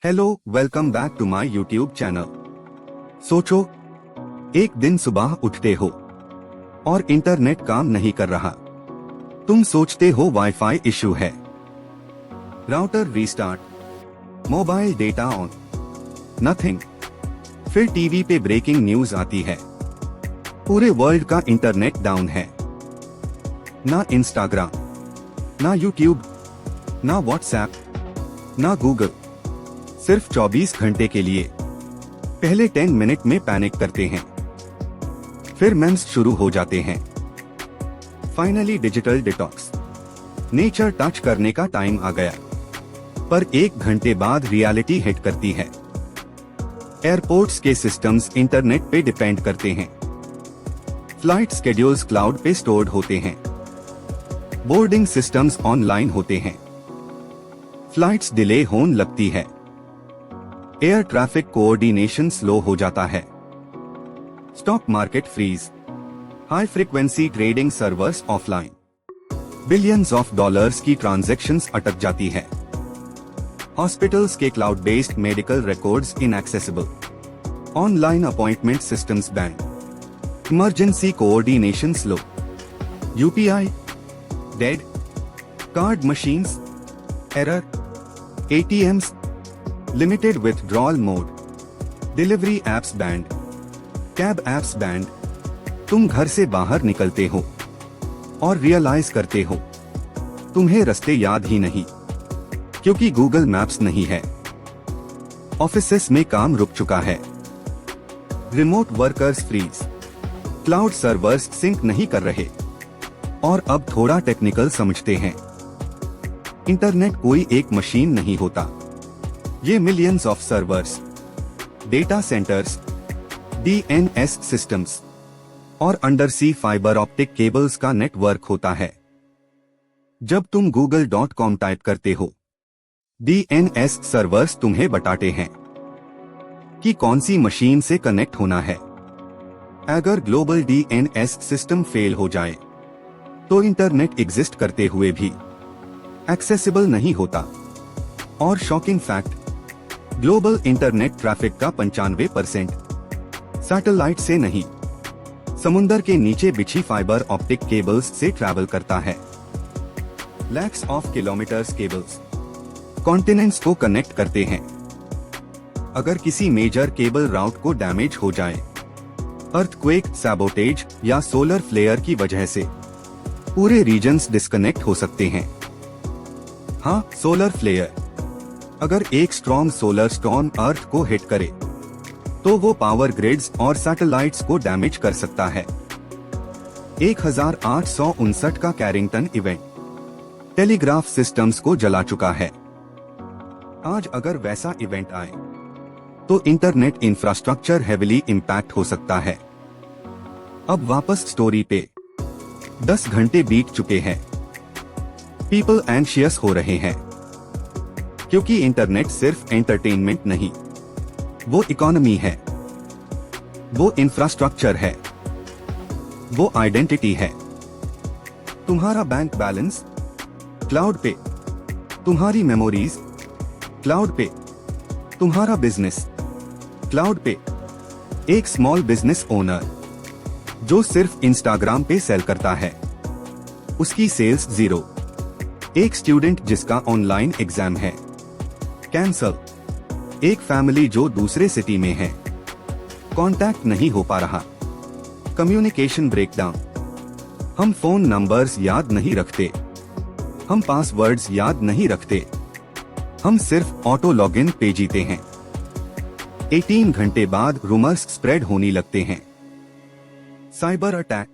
Hello, welcome back to my YouTube channel. सोचो, एक दिन सुबह उठते हो और इंटरनेट काम नहीं कर रहा। तुम सोचते हो वाईफाई इशू है, router restart, mobile data on, nothing. फिर टीवी पे ब्रेकिंग न्यूज आती है, पूरे वर्ल्ड का इंटरनेट डाउन है। ना इंस्टाग्राम, ना यूट्यूब, ना व्हाट्सएप, ना गूगल। सिर्फ 24 घंटे के लिए। पहले 10 मिनट में पैनिक करते हैं, फिर मेम्स शुरू हो जाते हैं। Finally digital detox, nature touch करने का टाइम आ गया। पर 1 घंटे बाद रियलिटी हिट करती है। एयरपोर्ट्स के सिस्टम्स इंटरनेट पे डिपेंड करते हैं। फ्लाइट स्केड्यूल्स क्लाउड पे स्टोर्ड होते हैं। बोर्डिंग सिस्टम्स ऑनलाइन होते हैं। फ्लाइट्स डिले होने लगती है। एयर ट्रैफिक कोऑर्डिनेशन स्लो हो जाता है। Stock market freeze, high frequency trading servers offline. Billions of dollars की ट्रांजैक्शंस अटक जाती है। हॉस्पिटल्स के cloud based medical records inaccessible. Online appointment systems ban. Emergency coordination slow. UPI dead. Card machines error. ATMs limited withdrawal mode. Delivery apps banned. Cab apps banned. तुम घर से बाहर निकलते हो और रियलाइज करते हो तुम्हें रास्ते याद ही नहीं, क्योंकि गूगल मैप्स नहीं है। ऑफिसेस में काम रुक चुका है। Remote workers freeze. Cloud servers sync नहीं कर रहे। और अब थोड़ा टेक्निकल समझते हैं। इंटरनेट कोई एक मशीन नहीं होता, ये millions of servers, data centres, DNS systems और अंडरसी फाइबर ऑप्टिक केबल्स का नेटवर्क होता है। जब तुम google.com टाइप करते हो, डीएनएस सर्वर्स तुम्हें बताते हैं कि कौन सी मशीन से कनेक्ट होना है। अगर ग्लोबल डीएनएस सिस्टम फेल हो जाए तो इंटरनेट एग्जिस्ट करते हुए भी एक्सेसिबल नहीं होता। और shocking fact, global internet traffic का 95% सैटेलाइट से नहीं, समुंदर के नीचे बिछी फाइबर ऑप्टिक केबल्स से ट्रैवल करता है। Lakhs of kilometres cables continents को कनेक्ट करते हैं। अगर किसी मेजर केबल राउट को डैमेज हो जाए, अर्थक्वेक, सैबोटेज या सोलर फ्लेयर की वजह से पूरे रीजन्स डिस्कनेक्ट हो सकते हैं। हाँ, सोलर फ्लेयर। अगर एक स्ट्रॉन्ग सोलर स्टॉर्म अर्थ को हिट करे तो वो पावर ग्रिड्स और सैटेलाइट्स को डैमेज कर सकता है। 1859 का कैरिंगटन इवेंट टेलीग्राफ सिस्टम्स को जला चुका है। आज अगर वैसा इवेंट आए तो इंटरनेट इंफ्रास्ट्रक्चर हेविली इंपैक्ट हो सकता है। अब वापस स्टोरी पे। 10 घंटे बीत चुके हैं। पीपल एंशियस हो रहे हैं, क्योंकि इंटरनेट सिर्फ एंटरटेनमेंट नहीं, वो इकोनॉमी है, वो इंफ्रास्ट्रक्चर है, वो आइडेंटिटी है। तुम्हारा बैंक बैलेंस क्लाउड पे, तुम्हारी मेमोरीज क्लाउड पे, तुम्हारा बिजनेस क्लाउड पे। एक स्मॉल बिजनेस ओनर जो सिर्फ इंस्टाग्राम पे सेल करता है, उसकी सेल्स 0। एक स्टूडेंट जिसका ऑनलाइन एग्जाम है, कैंसल। एक फैमिली जो दूसरे सिटी में है, कांटेक्ट नहीं हो पा रहा। Communication breakdown. हम फोन नंबर्स याद नहीं रखते, हम पासवर्ड्स याद नहीं रखते, हम सिर्फ ऑटो लॉगिन पे जीते हैं। 18 घंटे बाद रूमर्स स्प्रेड होने लगते हैं। Cyber attack,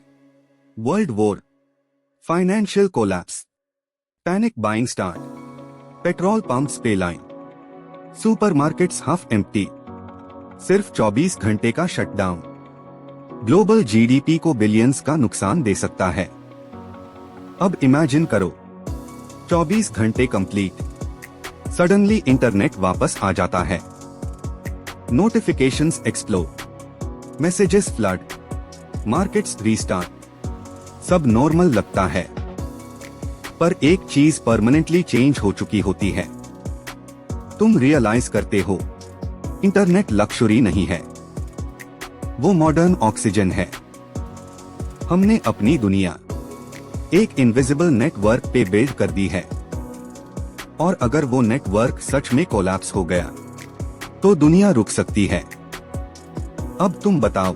world war, financial collapse, panic buying start, petrol pumps पे लाइन, सुपरमार्केट्स हाफ एम्प्टी। सिर्फ 24 घंटे का शटडाउन ग्लोबल जीडीपी को बिलियंस का नुकसान दे सकता है। अब इमेजिन करो, 24 घंटे कंप्लीट, सडनली इंटरनेट वापस आ जाता है। Notifications explode, messages flood, markets restart, सब नॉर्मल लगता है। पर एक चीज परमानेंटली चेंज हो चुकी होती है। तुम रियलाइज करते हो इंटरनेट लक्ष्यूरी नहीं है, वो मॉडर्न ऑक्सीजन है। हमने अपनी दुनिया एक इनविजिबल नेटवर्क पे बिल्ड कर दी है, और अगर वो नेटवर्क सच में कोलैप्स हो गया तो दुनिया रुक सकती है। अब तुम बताओ,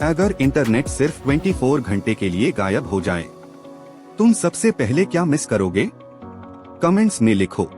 अगर इंटरनेट सिर्फ 24 घंटे के लिए गायब हो जाए, तुम सबसे पहले क्या मिस करोगे? कमेंट्स में लिखो।